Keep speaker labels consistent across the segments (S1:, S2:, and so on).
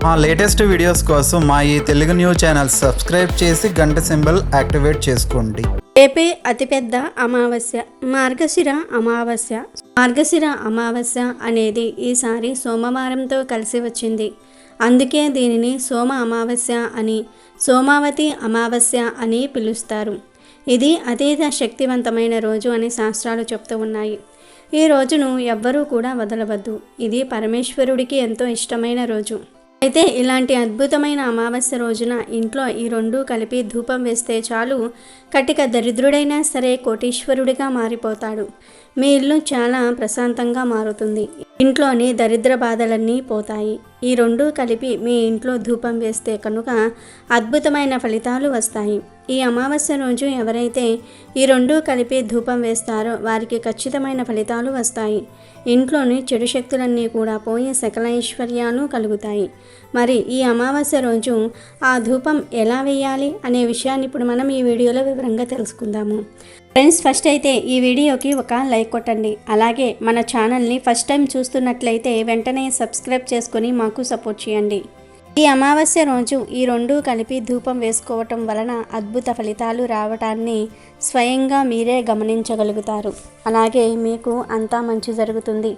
S1: మా latest videos కోసం మా ఈ తెలుగు న్యూస్ ఛానల్ సబ్స్క్రైబ్ చేసి గంట సింబల్ యాక్టివేట్ చేసుకోండి.
S2: రేపే అతిపెద్ద అమావాస్య మార్గశిర అమావాస్య. మార్గశిర అమావాస్య అనేది ఈసారి సోమవారంతో కలిసి వచ్చింది. అందుకే దీనిని సోమ అమావాస్య అని, సోమావతి అమావాస్య అని పిలుస్తారు. ఇది అతీత శక్తివంతమైన రోజు అని శాస్త్రాలు చెప్తూ ఉన్నాయి. ఈ రోజును ఎవ్వరూ కూడా వదలవద్దు. ఇది పరమేశ్వరుడికి ఎంతో ఇష్టమైన రోజు. అయితే ఇలాంటి అద్భుతమైన అమావాస్య రోజున ఇంట్లో ఈ రెండూ కలిపి ధూపం వేస్తే చాలు, కటిక దరిద్రుడైనా సరే కోటీశ్వరుడిగా మారిపోతాడు. మీ ఇల్లు చాలా ప్రశాంతంగా మారుతుంది. ఇంట్లోని దరిద్ర బాధలన్నీ పోతాయి. ఈ రెండూ కలిపి మీ ఇంట్లో ధూపం వేస్తే కనుక అద్భుతమైన ఫలితాలు వస్తాయి. ఈ అమావాస్య రోజు ఎవరైతే ఈ రెండూ కలిపి ధూపం వేస్తారో వారికి ఖచ్చితమైన ఫలితాలు వస్తాయి. ఇంట్లోని చెడు శక్తులన్నీ కూడా పోయి సకల ఐశ్వర్యాలు కలుగుతాయి. మరి ఈ అమావాస్య రోజు ఆ ధూపం ఎలా వేయాలి అనే విషయాన్ని ఇప్పుడు మనం ఈ వీడియోలో వివరంగా తెలుసుకుందాము. ఫ్రెండ్స్, ఫస్ట్ అయితే ఈ వీడియోకి ఒక లైక్ కొట్టండి. అలాగే మన ఛానల్ని ఫస్ట్ టైం చూస్తున్నట్లయితే వెంటనే సబ్స్క్రైబ్ చేసుకొని మాకు సపోర్ట్ చేయండి. ఈ అమావాస్య రోజు ఈ రెండూ కలిపి ధూపం వేసుకోవటం వలన అద్భుత ఫలితాలు రావటాన్ని స్వయంగా మీరే గమనించగలుగుతారు. అలాగే మీకు అంతా మంచి జరుగుతుంది.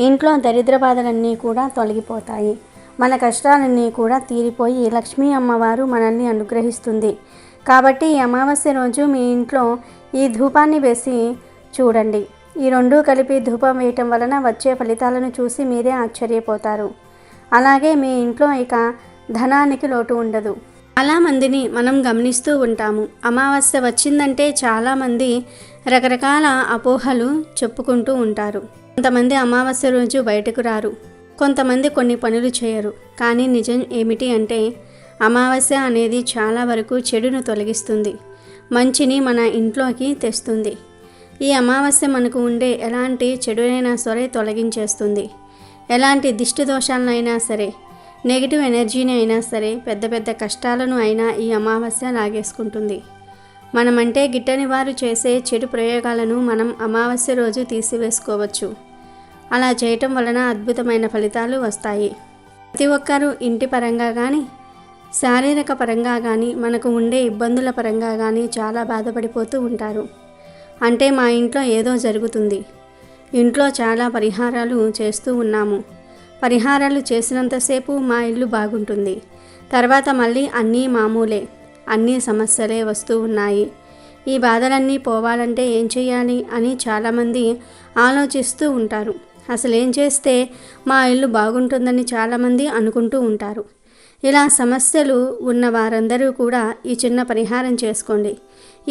S2: ఇంట్లో దరిద్ర బాధలన్నీ కూడా తొలగిపోతాయి. మన కష్టాలన్నీ కూడా తీరిపోయి లక్ష్మీ అమ్మవారు మనల్ని అనుగ్రహిస్తుంది. కాబట్టి ఈ అమావాస్య రోజు మీ ఇంట్లో ఈ ధూపాన్ని వేసి చూడండి. ఈ రెండూ కలిపి ధూపం వేయటం వలన వచ్చే ఫలితాలను చూసి మీరే ఆశ్చర్యపోతారు. అలాగే మీ ఇంట్లో ఇక ధనానికి లోటు ఉండదు. చాలామందిని మనం గమనిస్తూ ఉంటాము. అమావాస్య వచ్చిందంటే చాలామంది రకరకాల అపోహలు చెప్పుకుంటూ ఉంటారు. కొంతమంది అమావాస్య రోజు బయటకు రారు, కొంతమంది కొన్ని పనులు చేయరు. కానీ నిజం ఏమిటి అంటే అమావాస్య అనేది చాలా వరకు చెడును తొలగిస్తుంది, మంచిని మన ఇంట్లోకి తెస్తుంది. ఈ అమావాస్య మనకు ఉండే ఎలాంటి చెడునైనా సరే తొలగించేస్తుంది. ఎలాంటి దిష్టి దోషాలనైనా సరే, నెగిటివ్ ఎనర్జీని అయినా సరే, పెద్ద పెద్ద కష్టాలను అయినా ఈ అమావాస్య లాగేసుకుంటుంది. మనమంటే గిట్టని వారు చేసే చెడు ప్రయోగాలను మనం అమావాస్య రోజు తీసివేసుకోవచ్చు. అలా చేయటం వలన అద్భుతమైన ఫలితాలు వస్తాయి. ప్రతి ఒక్కరూ ఇంటి పరంగా కానీ, శారీరక పరంగా కానీ, మనకు ఉండే ఇబ్బందుల పరంగా కానీ చాలా బాధపడిపోతూ ఉంటారు. అంటే మా ఇంట్లో ఏదో జరుగుతుంది, ఇంట్లో చాలా పరిహారాలు చేస్తూ ఉన్నాము, పరిహారాలు చేసినంతసేపు మా ఇల్లు బాగుంటుంది, తర్వాత మళ్ళీ అన్నీ మామూలే, అన్నీ సమస్యలే వస్తూ ఉన్నాయి, ఈ బాధలన్నీ పోవాలంటే ఏం చేయాలి అని చాలామంది ఆలోచిస్తూ ఉంటారు. అసలు ఏం చేస్తే మా ఇల్లు బాగుంటుందని చాలామంది అనుకుంటూ ఉంటారు. ఇలా సమస్యలు ఉన్న వారందరూ కూడా ఈ చిన్న పరిహారం చేసుకోండి.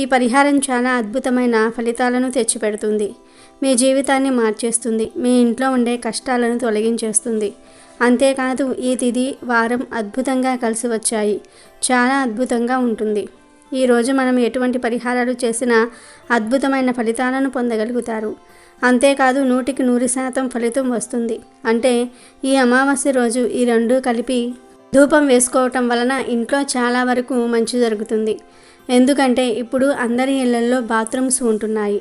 S2: ఈ పరిహారం చాలా అద్భుతమైన ఫలితాలను తెచ్చిపెడుతుంది. మీ జీవితాన్ని మార్చేస్తుంది. మీ ఇంట్లో ఉండే కష్టాలను తొలగించేస్తుంది. అంతేకాదు ఈ తిథి వారం అద్భుతంగా కలిసి వచ్చాయి. చాలా అద్భుతంగా ఉంటుంది. ఈరోజు మనం ఎటువంటి పరిహారాలు చేసినా అద్భుతమైన ఫలితాలను పొందగలుగుతారు. అంతేకాదు 100% ఫలితం వస్తుంది. అంటే ఈ అమావాస్య రోజు ఈ రెండూ కలిపి ధూపం వేసుకోవటం వలన ఇంట్లో చాలా వరకు మంచి జరుగుతుంది. ఎందుకంటే ఇప్పుడు అందరి ఇళ్లల్లో బాత్రూమ్స్ ఉంటున్నాయి.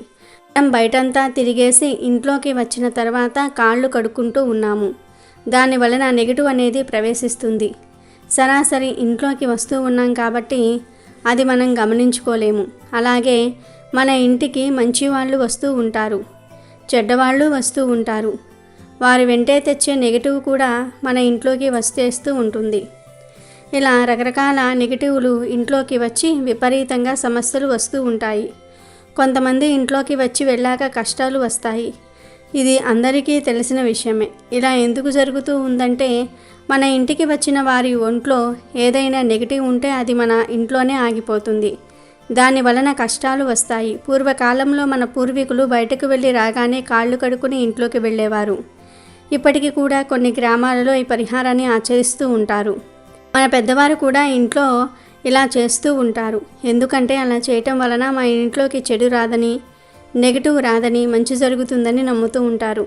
S2: మనం బయటంతా తిరిగేసి ఇంట్లోకి వచ్చిన తర్వాత కాళ్ళు కడుక్కుంటూ ఉన్నాము. దాని వలన నెగిటివ్ అనేది ప్రవేశిస్తుంది. సరాసరి ఇంట్లోకి వస్తూ ఉన్నాం కాబట్టి అది మనం గమనించుకోలేము. అలాగే మన ఇంటికి మంచి వాళ్ళు వస్తూ ఉంటారు, చెడ్డవాళ్ళు వస్తూ ఉంటారు. వారి వెంటే తెచ్చే నెగిటివ్ కూడా మన ఇంట్లోకి వచ్చేస్తూ ఉంటుంది. ఇలా రకరకాల నెగిటివ్లు ఇంట్లోకి వచ్చి విపరీతంగా సమస్యలు వస్తూ ఉంటాయి. కొంతమంది ఇంట్లోకి వచ్చి వెళ్ళాక కష్టాలు వస్తాయి. ఇది అందరికీ తెలిసిన విషయమే. ఇలా ఎందుకు జరుగుతూ ఉందంటే మన ఇంటికి వచ్చిన వారి ఒంట్లో ఏదైనా నెగిటివ్ ఉంటే అది మన ఇంట్లోనే ఆగిపోతుంది. దాని వలన కష్టాలు వస్తాయి. పూర్వకాలంలో మన పూర్వీకులు బయటకు వెళ్ళి రాగానే కాళ్ళు కడుక్కుని ఇంట్లోకి వెళ్ళేవారు. ఇప్పటికీ కూడా కొన్ని గ్రామాలలో ఈ పరిహారాన్ని ఆచరిస్తూ ఉంటారు. మన పెద్దవారు కూడా ఇంట్లో ఇలా చేస్తూ ఉంటారు. ఎందుకంటే అలా చేయటం వలన మా ఇంట్లోకి చెడు రాదని, నెగిటివ్ రాదని, మంచి జరుగుతుందని నమ్ముతూ ఉంటారు.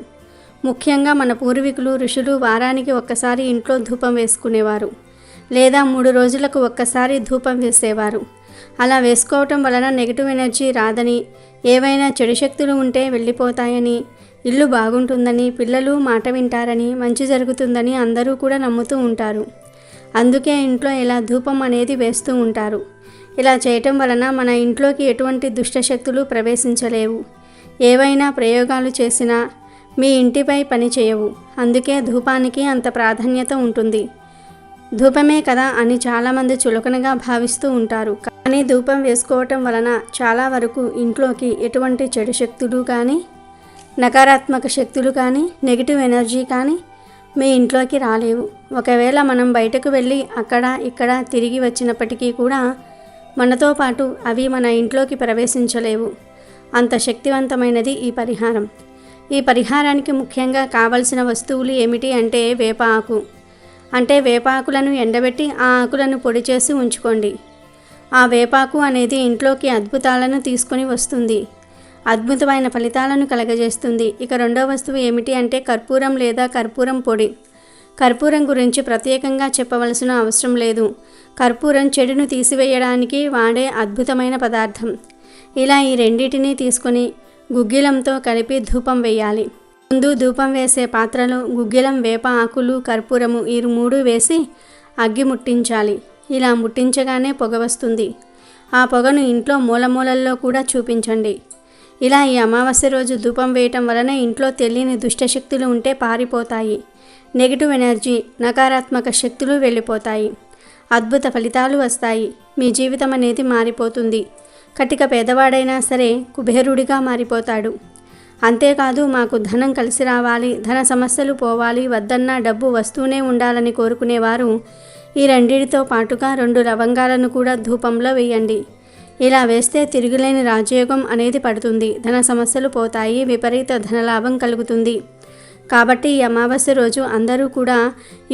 S2: ముఖ్యంగా మన పూర్వీకులు ఋషులు వారానికి ఒక్కసారి ఇంట్లో ధూపం వేసుకునేవారు, లేదా 3 రోజులకు ఒక్కసారి ధూపం వేసేవారు. అలా వేసుకోవటం వలన నెగిటివ్ ఎనర్జీ రాదని, ఏవైనా చెడు శక్తులు ఉంటే వెళ్ళిపోతాయని, ఇల్లు బాగుంటుందని, పిల్లలు మాట వింటారని, మంచి జరుగుతుందని అందరూ కూడా నమ్ముతూ ఉంటారు. అందుకే ఇంట్లో ఇలా ధూపం అనేది వేస్తూ ఉంటారు. ఇలా చేయటం వలన మన ఇంట్లోకి ఎటువంటి దుష్టశక్తులు ప్రవేశించలేవు. ఏవైనా ప్రయోగాలు చేసినా మీ ఇంటిపై పని చేయవు. అందుకే ధూపానికి అంత ప్రాధాన్యత ఉంటుంది. ధూపమే కదా అని చాలామంది చులకనగా భావిస్తూ ఉంటారు. కానీ ధూపం వేసుకోవటం వలన చాలా వరకు ఇంట్లోకి ఎటువంటి చెడు శక్తులు కానీ, నకారాత్మక శక్తులు కానీ, నెగిటివ్ ఎనర్జీ కానీ మీ ఇంట్లోకి రాలేవు. ఒకవేళ మనం బయటకు వెళ్ళి అక్కడ ఇక్కడ తిరిగి వచ్చినప్పటికీ కూడా మనతో పాటు అవి మన ఇంట్లోకి ప్రవేశించలేవు. అంత శక్తివంతమైనది ఈ పరిహారం. ఈ పరిహారానికి ముఖ్యంగా కావలసిన వస్తువులు ఏమిటి అంటే వేప ఆకు. అంటే వేపాకులను ఎండబెట్టి ఆ ఆకులను పొడి చేసి ఉంచుకోండి. ఆ వేపాకు అనేది ఇంట్లోకి అద్భుతాలను తీసుకొని వస్తుంది. అద్భుతమైన ఫలితాలను కలగజేస్తుంది. ఇక రెండో వస్తువు ఏమిటి అంటే కర్పూరం లేదా కర్పూరం పొడి. కర్పూరం గురించి ప్రత్యేకంగా చెప్పవలసిన అవసరం లేదు. కర్పూరం చెడును తీసివేయడానికి వాడే అద్భుతమైన పదార్థం. ఇలా ఈ రెండింటినీ తీసుకొని గుగ్గిలంతో కలిపి ధూపం వేయాలి. ముందు ధూపం వేసే పాత్రలో గుగ్గిలం, వేప ఆకులు, కర్పూరము ఈ 3 వేసి అగ్గి ముట్టించాలి. ఇలా ముట్టించగానే పొగ వస్తుంది. ఆ పొగను ఇంట్లో మూలమూలల్లో కూడా చూపించండి. ఇలా ఈ అమావాస్య రోజు ధూపం వేయటం వలన ఇంట్లో తెలియని దుష్టశక్తులు ఉంటే పారిపోతాయి. నెగిటివ్ ఎనర్జీ, నకారాత్మక శక్తులు వెళ్ళిపోతాయి. అద్భుత ఫలితాలు వస్తాయి. మీ జీవితం అనేది మారిపోతుంది. కటిక పేదవాడైనా సరే కుబేరుడిగా మారిపోతాడు. అంతేకాదు మాకు ధనం కలిసి రావాలి, ధన సమస్యలు పోవాలి, వద్దన్నా డబ్బు వస్తూనే ఉండాలని కోరుకునేవారు ఈ రెండిటితో పాటుగా 2 లవంగాలను కూడా ధూపంలో వేయండి. ఇలా వేస్తే తిరుగులేని రాజయోగం అనేది పడుతుంది. ధన సమస్యలు పోతాయి, విపరీత ధనలాభం కలుగుతుంది. కాబట్టి ఈ అమావాస్య రోజు అందరూ కూడా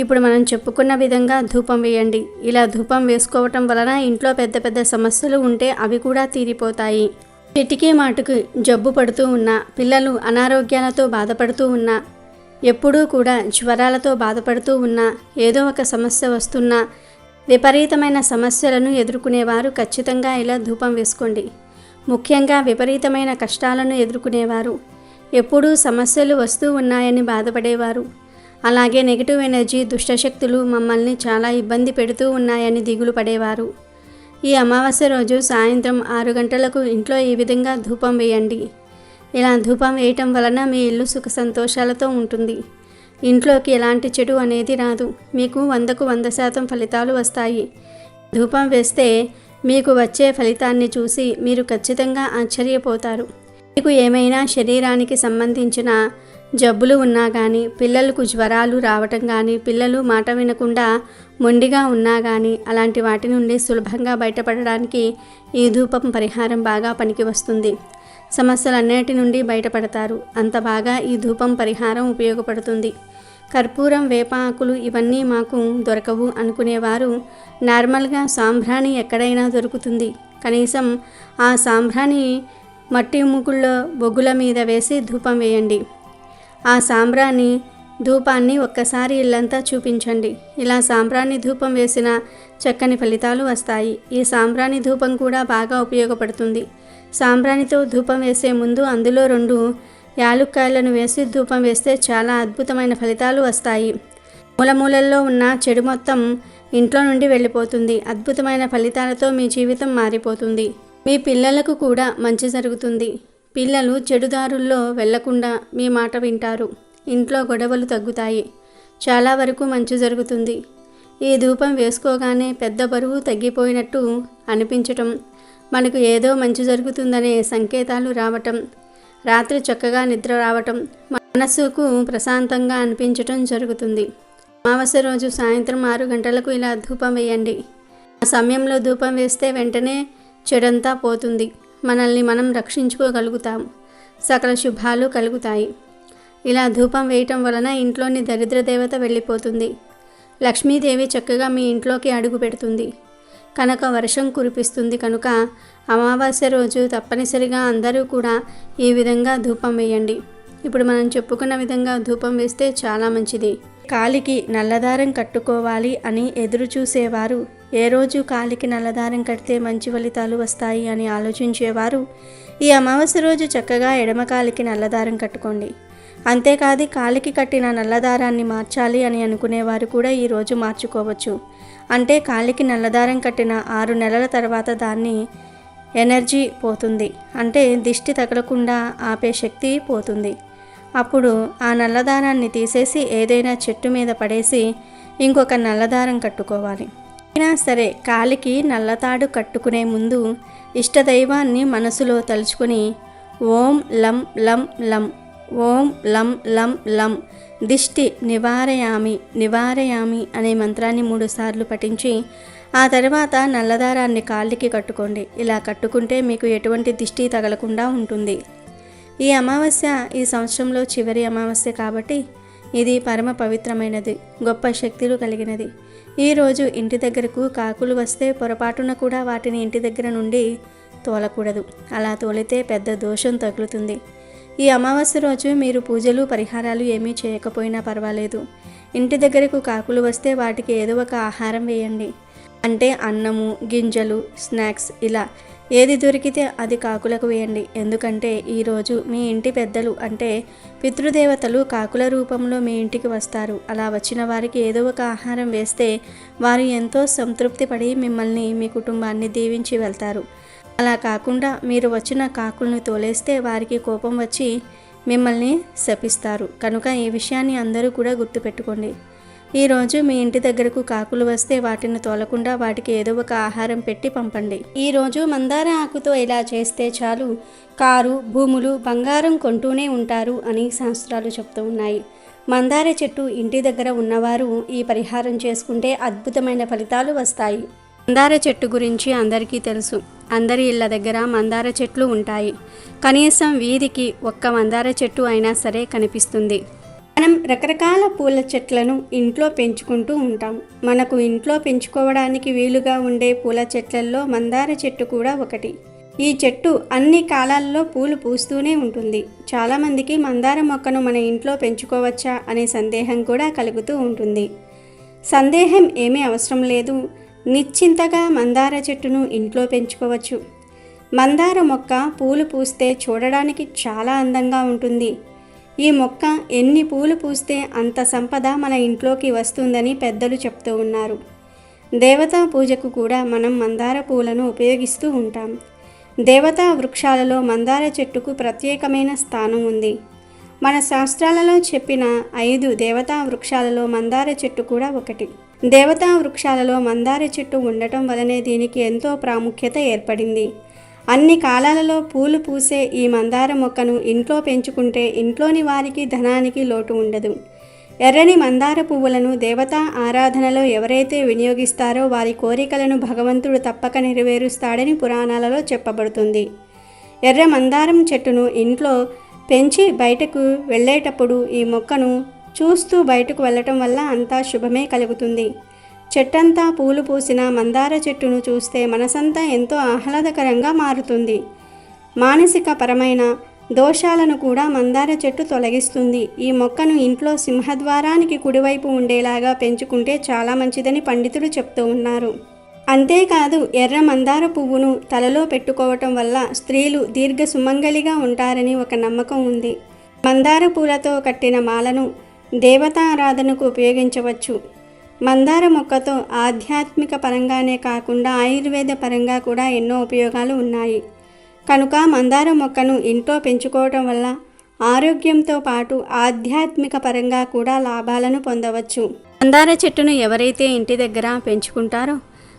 S2: ఇప్పుడు మనం చెప్పుకున్న విధంగా ధూపం వేయండి. ఇలా ధూపం వేసుకోవటం వలన ఇంట్లో పెద్ద పెద్ద సమస్యలు ఉంటే అవి కూడా తీరిపోతాయి. చిటికీ మాటుకు జబ్బు పడుతూ ఉన్నా, పిల్లలు అనారోగ్యాలతో బాధపడుతూ ఉన్నా, ఎప్పుడూ కూడా జ్వరాలతో బాధపడుతూ ఉన్నా, ఏదో ఒక సమస్య వస్తున్నా, విపరీతమైన సమస్యలను ఎదుర్కొనేవారు ఖచ్చితంగా ఇలా ధూపం వేసుకోండి. ముఖ్యంగా విపరీతమైన కష్టాలను ఎదుర్కొనేవారు, ఎప్పుడూ సమస్యలు వస్తూ ఉన్నాయని బాధపడేవారు, అలాగే నెగిటివ్ ఎనర్జీ, దుష్టశక్తులు మమ్మల్ని చాలా ఇబ్బంది పెడుతూ ఉన్నాయని దిగులు పడేవారు. ఈ అమావాస్య రోజు సాయంత్రం 6 గంటలకు ఇంట్లో ఈ విధంగా ధూపం వేయండి. ఇలా ధూపం వేయటం వలన మీ ఇల్లు సుఖ సంతోషాలతో ఉంటుంది. ఇంట్లోకి ఎలాంటి చెడు అనేది రాదు. మీకు 100కు 100% ఫలితాలు వస్తాయి. ధూపం వేస్తే మీకు వచ్చే ఫలితాన్ని చూసి మీరు ఖచ్చితంగా ఆశ్చర్యపోతారు. మీకు ఏమైనా శరీరానికి సంబంధించిన జబ్బులు ఉన్నా కానీ, పిల్లలకు జ్వరాలు రావటం కానీ, పిల్లలు మాట వినకుండా మొండిగా ఉన్నా కానీ, అలాంటి వాటి నుండి సులభంగా బయటపడడానికి ఈ ధూపం పరిహారం బాగా పనికి వస్తుంది. సమస్యలన్నిటి నుండి బయటపడతారు. అంత బాగా ఈ ధూపం పరిహారం ఉపయోగపడుతుంది. కర్పూరం, వేప ఆకులు ఇవన్నీ మాకు దొరకవు అనుకునేవారు నార్మల్గా సాంబ్రాణి ఎక్కడైనా దొరుకుతుంది. కనీసం ఆ సాంబ్రాణి మట్టి ముగ్గుల్లో బొగ్గుల మీద వేసి ధూపం వేయండి. ఆ సాంబ్రాణి ధూపాన్ని ఒక్కసారి ఇల్లంతా చూపించండి. ఇలా సాంబ్రాణి ధూపం వేసిన చక్కని ఫలితాలు వస్తాయి. ఈ సాంబ్రాణి ధూపం కూడా బాగా ఉపయోగపడుతుంది. సాంబ్రాణితో ధూపం వేసే ముందు అందులో 2 యాలుక్కాయలను వేసి ధూపం వేస్తే చాలా అద్భుతమైన ఫలితాలు వస్తాయి. మూలమూలల్లో ఉన్న చెడు మొత్తం ఇంట్లో నుండి వెళ్ళిపోతుంది. అద్భుతమైన ఫలితాలతో మీ జీవితం మారిపోతుంది. మీ పిల్లలకు కూడా మంచి జరుగుతుంది. పిల్లలు చెడుదారుల్లో వెళ్లకుండా మీ మాట వింటారు. ఇంట్లో గొడవలు తగ్గుతాయి. చాలా వరకు మంచి జరుగుతుంది. ఈ ధూపం వేసుకోగానే పెద్ద బరువు తగ్గిపోయినట్టు అనిపించటం, మనకు ఏదో మంచి జరుగుతుందనే సంకేతాలు రావటం, రాత్రి చక్కగా నిద్ర రావటం, మనసుకు ప్రశాంతంగా అనిపించటం జరుగుతుంది. అమావాస్య రోజు సాయంత్రం 6 గంటలకు ఇలా ధూపం వేయండి. ఆ సమయంలో ధూపం వేస్తే వెంటనే చెడంతా పోతుంది. మనల్ని మనం రక్షించుకోగలుగుతాం. సకల శుభాలు కలుగుతాయి. ఇలా ధూపం వేయటం వలన ఇంట్లోని దరిద్ర దేవత వెళ్ళిపోతుంది. లక్ష్మీదేవి చక్కగా మీ ఇంట్లోకి అడుగు పెడుతుంది. కనుక వర్షం కురిపిస్తుంది. కనుక అమావాస్య రోజు తప్పనిసరిగా అందరూ కూడా ఈ విధంగా ధూపం వేయండి. ఇప్పుడు మనం చెప్పుకున్న విధంగా ధూపం వేస్తే చాలా మంచిది. కాలికి నల్లదారం కట్టుకోవాలి అని ఎదురు చూసేవారు, ఏ రోజు కాలికి నల్లదారం కడితే మంచి ఫలితాలు వస్తాయి అని ఆలోచించేవారు ఈ అమావాస్య రోజు చక్కగా ఎడమ కాలికి నల్లదారం కట్టుకోండి. అంతేకాదు కాలికి కట్టిన నల్లదారాన్ని మార్చాలి అని అనుకునేవారు కూడా ఈరోజు మార్చుకోవచ్చు. అంటే కాలికి నల్లదారం కట్టిన 6 నెలల తర్వాత దాన్ని ఎనర్జీ పోతుంది, అంటే దిష్టి తగలకుండా ఆపే శక్తి పోతుంది. అప్పుడు ఆ నల్లదారాన్ని తీసేసి ఏదైనా చెట్టు మీద పడేసి ఇంకొక నల్లదారం కట్టుకోవాలి. అయినా సరే కాలికి నల్లతాడు కట్టుకునే ముందు ఇష్టదైవాన్ని మనసులో తలుచుకుని ఓం లం లం లం, ఓం లం లం లం దిష్టి నివారయామి నివారయామి అనే మంత్రాన్ని 3 సార్లు పఠించి ఆ తర్వాత నల్లదారాన్ని కాళ్ళకి కట్టుకోండి. ఇలా కట్టుకుంటే మీకు ఎటువంటి దిష్టి తగలకుండా ఉంటుంది. ఈ అమావాస్య ఈ సంవత్సరంలో చివరి అమావాస్య కాబట్టి ఇది పరమ పవిత్రమైనది, గొప్ప శక్తులు కలిగినది. ఈరోజు ఇంటి దగ్గరకు కాకులు వస్తే పొరపాటున కూడా వాటిని ఇంటి దగ్గర నుండి తోలకూడదు. అలా తోలితే పెద్ద దోషం తగులుతుంది. ఈ అమావాస్య రోజు మీరు పూజలు పరిహారాలు ఏమీ చేయకపోయినా పర్వాలేదు. ఇంటి దగ్గరకు కాకులు వస్తే వాటికి ఏదో ఒక ఆహారం వేయండి. అంటే అన్నము, గింజలు, స్నాక్స్ ఇలా ఏది దొరికితే అది కాకులకు వేయండి. ఎందుకంటే ఈరోజు మీ ఇంటి పెద్దలు అంటే పితృదేవతలు కాకుల రూపంలో మీ ఇంటికి వస్తారు. అలా వచ్చిన వారికి ఏదో ఒక ఆహారం వేస్తే వారు ఎంతో సంతృప్తి పడి మిమ్మల్ని, మీ కుటుంబాన్ని దీవించి వెళ్తారు. అలా కాకుండా మీరు వచ్చిన కాకులను తోలేస్తే వారికి కోపం వచ్చి మిమ్మల్ని శపిస్తారు. కనుక ఈ విషయాన్ని అందరూ కూడా గుర్తుపెట్టుకోండి. ఈరోజు మీ ఇంటి దగ్గరకు కాకులు వస్తే వాటిని తోలకుండా వాటికి ఏదో ఒక ఆహారం పెట్టి పంపండి. ఈరోజు మందార ఆకుతో ఇలా చేస్తే చాలు, కారు, భూములు, బంగారం కొంటూనే ఉంటారు అని శాస్త్రాలు చెప్తూ ఉన్నాయి. మందార చెట్టు ఇంటి దగ్గర ఉన్నవారు ఈ పరిహారం చేసుకుంటే అద్భుతమైన ఫలితాలు వస్తాయి. మందార చెట్టు గురించి అందరికీ తెలుసు. అందరి ఇళ్ళ దగ్గర మందార చెట్లు ఉంటాయి. కనీసం వీధికి ఒక్క మందార చెట్టు అయినా సరే కనిపిస్తుంది. మనం రకరకాల పూల చెట్లను ఇంట్లో పెంచుకుంటూ ఉంటాం. మనకు ఇంట్లో పెంచుకోవడానికి వీలుగా ఉండే పూల చెట్లల్లో మందార చెట్టు కూడా ఒకటి. ఈ చెట్టు అన్ని కాలాల్లో పూలు పూస్తూనే ఉంటుంది. చాలామందికి మందార మొక్కను మన ఇంట్లో పెంచుకోవచ్చా అనే సందేహం కూడా కలుగుతూ ఉంటుంది. సందేహం ఏమీ అవసరం లేదు. నిశ్చింతగా మందార చెట్టును ఇంట్లో పెంచుకోవచ్చు. మందార మొక్క పూలు పూస్తే చూడడానికి చాలా అందంగా ఉంటుంది. ఈ మొక్క ఎన్ని పూలు పూస్తే అంత సంపద మన ఇంట్లోకి వస్తుందని పెద్దలు చెప్తూ ఉన్నారు. దేవతా పూజకు కూడా మనం మందార పూలను ఉపయోగిస్తూ ఉంటాం. దేవతా వృక్షాలలో మందార చెట్టుకు ప్రత్యేకమైన స్థానం ఉంది. మన శాస్త్రాలలో చెప్పిన 5 దేవతా వృక్షాలలో మందార చెట్టు కూడా ఒకటి. దేవతా వృక్షాలలో మందార చెట్టు ఉండటం వలనే దీనికి ఎంతో ప్రాముఖ్యత ఏర్పడింది. అన్ని కాలాలలో పూలు పూసే ఈ మందార మొక్కను ఇంట్లో పెంచుకుంటే ఇంట్లోని వారికి ధనానికి లోటు ఉండదు. ఎర్రని మందార పువ్వులను దేవతా ఆరాధనలో ఎవరైతే వినియోగిస్తారో వారి కోరికలను భగవంతుడు తప్పక నెరవేరుస్తాడని పురాణాలలో చెప్పబడుతుంది. ఎర్ర మందారం చెట్టును ఇంట్లో పెంచి బయటకు వెళ్ళేటప్పుడు ఈ మొక్కను చూస్తూ బయటకు వెళ్ళటం వల్ల అంతా శుభమే కలుగుతుంది. చెట్టంతా పూలు పూసిన మందార చెట్టును చూస్తే మనసంతా ఎంతో ఆహ్లాదకరంగా మారుతుంది. మానసిక పరమైన దోషాలను కూడా మందార చెట్టు తొలగిస్తుంది. ఈ మొక్కను ఇంట్లో సింహద్వారానికి కుడివైపు ఉండేలాగా పెంచుకుంటే చాలా మంచిదని పండితులు చెప్తూ ఉన్నారు. అంతేకాదు ఎర్ర మందార పువ్వును తలలో పెట్టుకోవటం వల్ల స్త్రీలు దీర్ఘ సుమంగలిగా ఉంటారని ఒక నమ్మకం ఉంది. మందార పూలతో కట్టిన మాలను దేవతారాధనకు ఉపయోగించవచ్చు. మందార మొక్కతో ఆధ్యాత్మిక పరంగానే కాకుండా ఆయుర్వేద పరంగా కూడా ఎన్నో ఉపయోగాలు ఉన్నాయి. కనుక మందార మొక్కను ఇంట్లో పెంచుకోవటం వల్ల ఆరోగ్యంతో పాటు ఆధ్యాత్మిక పరంగా కూడా లాభాలను పొందవచ్చు. మందార చెట్టును ఎవరైతే ఇంటి దగ్గర పెంచుకుంటారో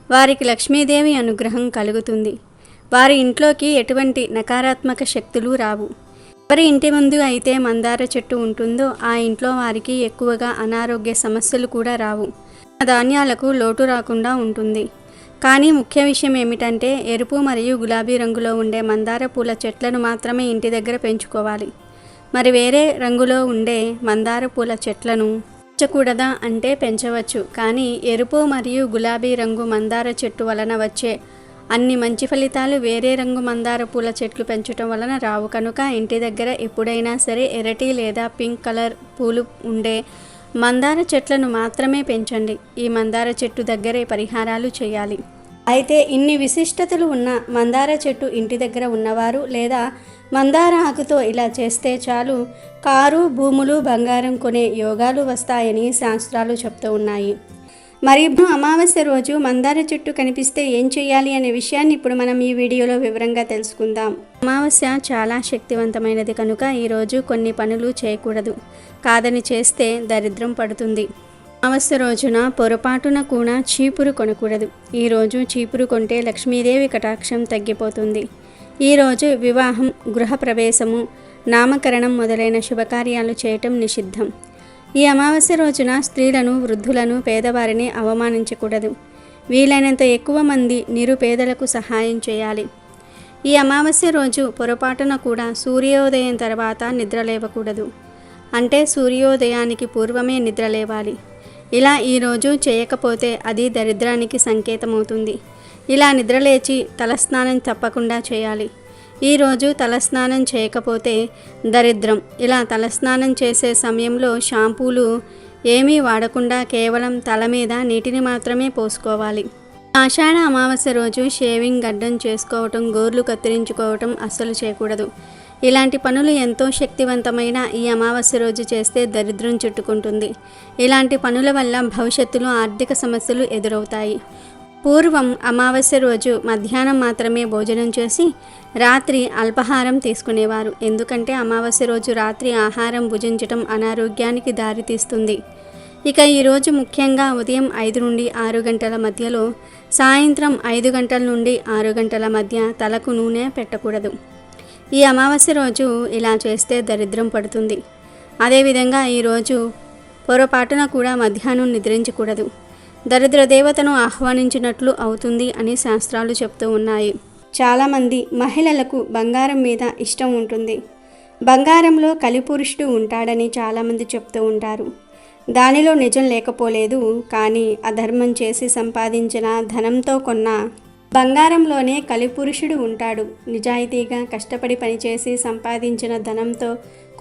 S2: వారికి లక్ష్మీదేవి అనుగ్రహం కలుగుతుంది. వారి ఇంట్లోకి ఎటువంటి నకారాత్మక శక్తులు రావు. ఎవరి ఇంటి ముందు అయితే మందార చెట్టు ఉంటుందో ఆ ఇంట్లో వారికి ఎక్కువగా అనారోగ్య సమస్యలు కూడా రావు. ధాన్యాలకు లోటు రాకుండా ఉంటుంది. కానీ ముఖ్య విషయం ఏమిటంటే ఎరుపు మరియు గులాబీ రంగులో ఉండే మందార పూల చెట్లను మాత్రమే ఇంటి దగ్గర పెంచుకోవాలి. మరి వేరే రంగులో ఉండే మందార పూల చెట్లను పెంచకూడదా అంటే పెంచవచ్చు. కానీ ఎరుపు మరియు గులాబీ రంగు మందార చెట్టు వలన వచ్చే అన్ని మంచి ఫలితాలు వేరే రంగు మందార పూల చెట్లు పెంచడం వలన రావు. కనుక ఇంటి దగ్గర ఎప్పుడైనా సరే ఎర్రటి లేదా పింక్ కలర్ పూలు ఉండే మందార చెట్లను మాత్రమే పెంచండి. ఈ మందార చెట్టు దగ్గరే పరిహారాలు చేయాలి. అయితే ఇన్ని విశిష్టతలు ఉన్న మందార చెట్టు ఇంటి దగ్గర ఉన్నవారు లేదా మందార ఆకుతో ఇలా చేస్తే చాలు కారు, భూములు, బంగారం కొనే యోగాలు వస్తాయని శాస్త్రాలు చెప్తూ ఉన్నాయి. మరి అమావాస్య రోజు మందార చెట్టు కనిపిస్తే ఏం చేయాలి అనే విషయాన్ని ఇప్పుడు మనం ఈ వీడియోలో వివరంగా తెలుసుకుందాం. అమావాస్య చాలా శక్తివంతమైనది కనుక ఈరోజు కొన్ని పనులు చేయకూడదు. కాదని చేస్తే దరిద్రం పడుతుంది. అమావాస్య రోజున పొరపాటున కూడా చీపురు కొనకూడదు. ఈరోజు చీపురు కొంటే లక్ష్మీదేవి కటాక్షం తగ్గిపోతుంది. ఈరోజు వివాహం, గృహప్రవేశము, నామకరణం మొదలైన శుభకార్యాలు చేయటం నిషిద్ధం. ఈ అమావాస్య రోజున స్త్రీలను, వృద్ధులను, పేదవారిని అవమానించకూడదు. వీలైనంత ఎక్కువ మంది నిరుపేదలకు సహాయం చేయాలి. ఈ అమావాస్య రోజు పొరపాటున కూడా సూర్యోదయం తర్వాత నిద్రలేవకూడదు. అంటే సూర్యోదయానికి పూర్వమే నిద్రలేవాలి. ఇలా ఈరోజు చేయకపోతే అది దరిద్రానికి సంకేతమవుతుంది. ఇలా నిద్రలేచి తలస్నానం తప్పకుండా చేయాలి. ఈరోజు తలస్నానం చేయకపోతే దరిద్రం. ఇలా తలస్నానం చేసే సమయంలో షాంపూలు ఏమీ వాడకుండా కేవలం తల మీద నీటిని మాత్రమే పోసుకోవాలి. ఆషాఢ అమావాస్య రోజు షేవింగ్, గడ్డం చేసుకోవటం, గోర్లు కత్తిరించుకోవటం అస్సలు చేయకూడదు. ఇలాంటి పనులు ఎంతో శక్తివంతమైన ఈ అమావాస్య రోజు చేస్తే దరిద్రం చుట్టుకుంటుంది. ఇలాంటి పనుల వల్ల భవిష్యత్తులో ఆర్థిక సమస్యలు ఎదురవుతాయి. పూర్వం అమావాస్య రోజు మధ్యాహ్నం మాత్రమే భోజనం చేసి రాత్రి అల్పాహారం తీసుకునేవారు. ఎందుకంటే అమావాస్య రోజు రాత్రి ఆహారం భుజించటం అనారోగ్యానికి దారితీస్తుంది. ఇక ఈరోజు ముఖ్యంగా ఉదయం 5 నుండి 6 గంటల మధ్యలో, సాయంత్రం 5 గంటల నుండి 6 గంటల మధ్య తలకు నూనె పెట్టకూడదు. ఈ అమావాస్య రోజు ఇలా చేస్తే దరిద్రం పడుతుంది. అదేవిధంగా ఈరోజు పొరపాటున కూడా మధ్యాహ్నం నిద్రించకూడదు. దరిద్ర దేవతను ఆహ్వానించినట్లు అవుతుంది అని శాస్త్రాలు చెప్తూ ఉన్నాయి. చాలామంది మహిళలకు బంగారం మీద ఇష్టం ఉంటుంది. బంగారంలో కలిపురుషుడు ఉంటాడని చాలామంది చెప్తూ ఉంటారు. దానిలో నిజం లేకపోలేదు. కానీ అధర్మం చేసి సంపాదించిన ధనంతో కొన్న బంగారంలోనే కలిపురుషుడు ఉంటాడు. నిజాయితీగా కష్టపడి పనిచేసి సంపాదించిన ధనంతో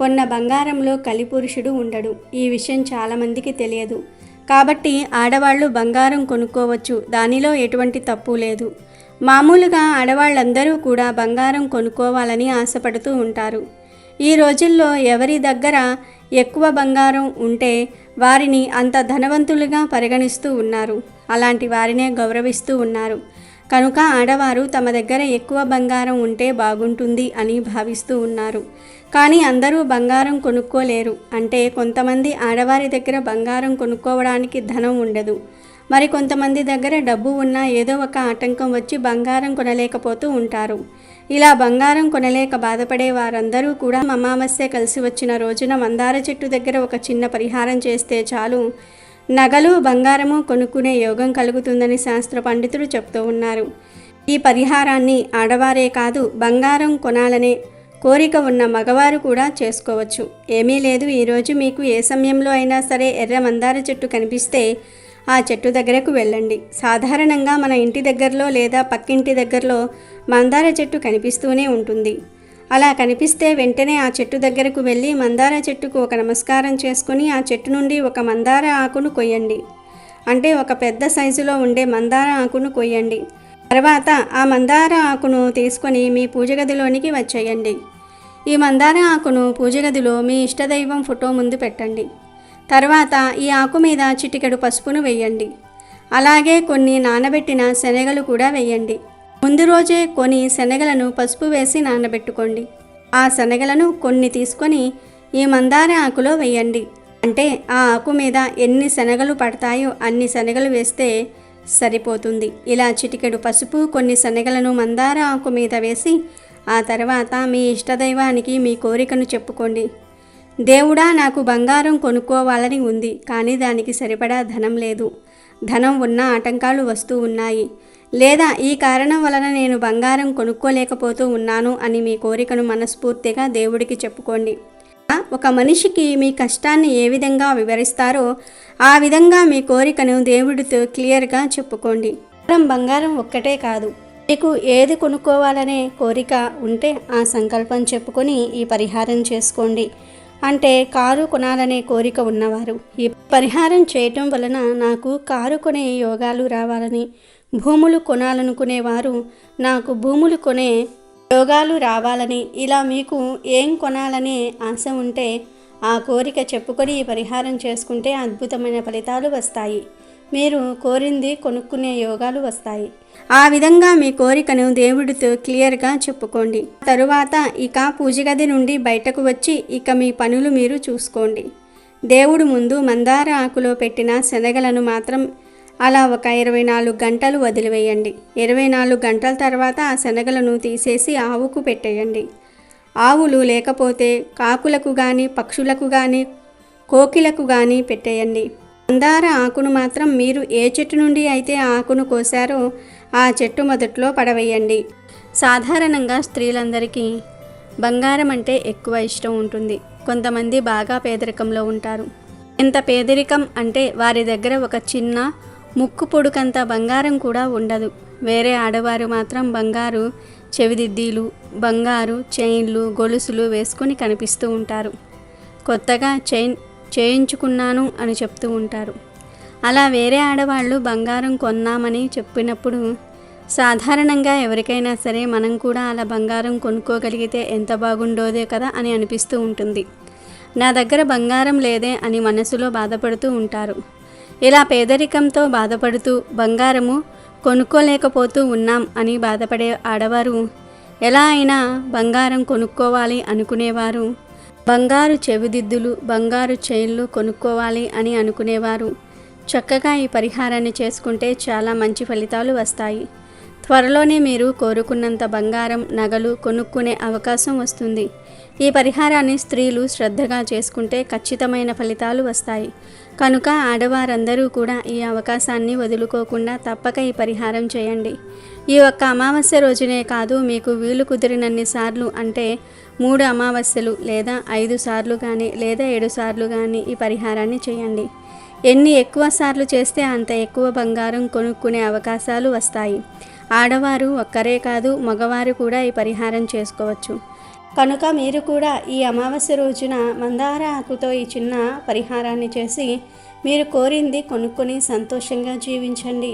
S2: కొన్న బంగారంలో కలిపురుషుడు ఉండడు. ఈ విషయం చాలామందికి తెలియదు. కాబట్టి ఆడవాళ్ళు బంగారం కొనుక్కోవచ్చు. దానిలో ఎటువంటి తప్పు లేదు. మామూలుగా ఆడవాళ్ళందరూ కూడా బంగారం కొనుక్కోవాలని ఆశపడుతూ ఉంటారు. ఈ రోజుల్లో ఎవరి దగ్గర ఎక్కువ బంగారం ఉంటే వారిని అంత ధనవంతులుగా పరిగణిస్తూ ఉన్నారు. అలాంటి వారినే గౌరవిస్తూ ఉన్నారు. కనుక ఆడవారు తమ దగ్గర ఎక్కువ బంగారం ఉంటే బాగుంటుంది అని భావిస్తూ ఉన్నారు. కానీ అందరూ బంగారం కొనుక్కోలేరు. అంటే కొంతమంది ఆడవారి దగ్గర బంగారం కొనుక్కోవడానికి ధనం ఉండదు. మరి కొంతమంది దగ్గర డబ్బు ఉన్నా ఏదో ఒక ఆటంకం వచ్చి బంగారం కొనలేకపోతూ ఉంటారు. ఇలా బంగారం కొనలేక బాధపడే వారందరూ కూడా అమావాస్య కలిసి వచ్చిన రోజున మందార చెట్టు దగ్గర ఒక చిన్న పరిహారం చేస్తే చాలు నగలు, బంగారము కొనుక్కునే యోగం కలుగుతుందని శాస్త్ర పండితులు చెప్తూ ఉన్నారు. ఈ పరిహారాన్ని ఆడవారే కాదు, బంగారం కొనాలనే కోరిక ఉన్న మగవారు కూడా చేసుకోవచ్చు. ఏమీ లేదు, ఈరోజు మీకు ఏ సమయంలో అయినా సరే ఎర్ర మందార చెట్టు కనిపిస్తే ఆ చెట్టు దగ్గరకు వెళ్ళండి. సాధారణంగా మన ఇంటి దగ్గరలో లేదా పక్కింటి దగ్గరలో మందార చెట్టు కనిపిస్తూనే ఉంటుంది. అలా కనిపిస్తే వెంటనే ఆ చెట్టు దగ్గరకు వెళ్ళి మందార చెట్టుకు ఒక నమస్కారం చేసుకుని ఆ చెట్టు నుండి ఒక మందార ఆకును కొయ్యండి. అంటే ఒక పెద్ద సైజులో ఉండే మందార ఆకును కొయ్యండి. తర్వాత ఆ మందార ఆకును తీసుకొని మీ పూజ గదిలోనికి వచ్చేయండి. ఈ మందార ఆకును పూజ గదిలో మీ ఇష్టదైవం ఫోటో ముందు పెట్టండి. తర్వాత ఈ ఆకు మీద చిటికెడు పసుపును వేయండి. అలాగే కొన్ని నానబెట్టిన శనగలు కూడా వేయండి. ముందు రోజే కొన్ని శనగలను పసుపు వేసి నానబెట్టుకోండి. ఆ శనగలను కొన్ని తీసుకొని ఈ మందార ఆకులో వేయండి. అంటే ఆ ఆకు మీద ఎన్ని శనగలు పడతాయో అన్ని శనగలు వేస్తే సరిపోతుంది. ఇలా చిటికెడు పసుపు, కొన్ని శనగలను మందార ఆకు మీద వేసి ఆ తర్వాత మీ ఇష్టదైవానికి మీ కోరికను చెప్పుకోండి. దేవుడా, నాకు బంగారం కొనుక్కోవాలని ఉంది, కానీ దానికి సరిపడా ధనం లేదు. ధనం ఉన్న ఆటంకాలు వస్తూ ఉన్నాయి. లేదా ఈ కారణం వలన నేను బంగారం కొనుక్కోలేకపోతూ ఉన్నాను అని మీ కోరికను మనస్ఫూర్తిగా దేవుడికి చెప్పుకోండి. ఒక మనిషికి మీ కష్టాన్ని ఏ విధంగా వివరిస్తారో ఆ విధంగా మీ కోరికను దేవుడితో క్లియర్గా చెప్పుకోండి. బంగారం ఒక్కటే కాదు, మీకు ఏది కొనుక్కోవాలనే కోరిక ఉంటే ఆ సంకల్పం చెప్పుకొని ఈ పరిహారం చేసుకోండి. అంటే కారు కొనాలనే కోరిక ఉన్నవారు ఈ పరిహారం చేయటం వలన నాకు కారు కొనే యోగాలు రావాలని భూములు కొనాలనుకునేవారు నాకు భూములు కొనే యోగాలు రావాలని, ఇలా మీకు ఏం కొనాలనే ఆశ ఉంటే ఆ కోరిక చెప్పుకొని ఈ పరిహారం చేసుకుంటే అద్భుతమైన ఫలితాలు వస్తాయి. మీరు కోరింది కొనుక్కునే యోగాలు వస్తాయి. ఆ విధంగా మీ కోరికను దేవుడితో క్లియర్గా చెప్పుకోండి. తరువాత ఇక పూజ గది నుండి బయటకు వచ్చి ఇక మీ పనులు మీరు చూసుకోండి. దేవుడు ముందు మందార ఆకులో పెట్టిన శనగలను మాత్రం అలా ఒక 24 గంటలు వదిలివేయండి. 24 గంటల తర్వాత ఆ శనగలను తీసేసి ఆవుకు పెట్టేయండి. ఆవులు లేకపోతే కాకులకు కానీ, పక్షులకు కానీ, కోకిలకు కానీ పెట్టేయండి. మందార ఆకును మాత్రం మీరు ఏ చెట్టు నుండి అయితే ఆకును కోసారో ఆ చెట్టు మొదట్లో పడవేయండి. సాధారణంగా స్త్రీలందరికీ బంగారం అంటే ఎక్కువ ఇష్టం ఉంటుంది. కొంతమంది బాగా పేదరికంలో ఉంటారు. ఎంత పేదరికం అంటే వారి దగ్గర ఒక చిన్న ముక్కు పొడుకంత బంగారం కూడా ఉండదు. వేరే ఆడవారు మాత్రం బంగారు చెవిదిద్దీలు, బంగారు చైన్లు, గొలుసులు వేసుకొని కనిపిస్తూ ఉంటారు. కొత్తగా చేయించుకున్నాను అని చెప్తూ ఉంటారు. అలా వేరే ఆడవాళ్ళు బంగారం కొన్నామని చెప్పినప్పుడు సాధారణంగా ఎవరికైనా సరే మనం కూడా అలా బంగారం కొనుక్కోగలిగితే ఎంత బాగుండోదే కదా అని అనిపిస్తూ ఉంటుంది. నా దగ్గర బంగారం లేదే అని మనసులో బాధపడుతూ ఉంటారు. ఇలా పేదరికంతో బాధపడుతూ బంగారము కొనుక్కోలేకపోతూ ఉన్నాం అని బాధపడే ఆడవారు, ఎలా అయినా బంగారం కొనుక్కోవాలి అనుకునేవారు, బంగారు చెవిదిద్దులు, బంగారు చైన్లు కొనుక్కోవాలి అని అనుకునేవారు చక్కగా ఈ పరిహారాన్ని చేసుకుంటే చాలా మంచి ఫలితాలు వస్తాయి. త్వరలోనే మీరు కోరుకున్నంత బంగారం, నగలు కొనుక్కునే అవకాశం వస్తుంది. ఈ పరిహారాన్ని స్త్రీలు శ్రద్ధగా చేసుకుంటే ఖచ్చితమైన ఫలితాలు వస్తాయి. కనుక ఆడవారందరూ కూడా ఈ అవకాశాన్ని వదులుకోకుండా తప్పక ఈ పరిహారం చేయండి. ఈ ఒక్క అమావాస్య రోజునే కాదు, మీకు వీలు కుదిరినన్ని సార్లు, అంటే 3 అమావాస్యలు లేదా 5 సార్లు కానీ లేదా 7 సార్లు కానీ ఈ పరిహారాన్ని చేయండి. ఎన్ని ఎక్కువ సార్లు చేస్తే అంత ఎక్కువ బంగారం కొనుక్కునే అవకాశాలు వస్తాయి. ఆడవారు ఒక్కరే కాదు, మగవారు కూడా ఈ పరిహారం చేసుకోవచ్చు. కనుక మీరు కూడా ఈ అమావాస్య రోజున మందార ఆకుతో ఈ చిన్న పరిహారాన్ని చేసి మీరు కోరింది కొనుక్కొని సంతోషంగా జీవించండి.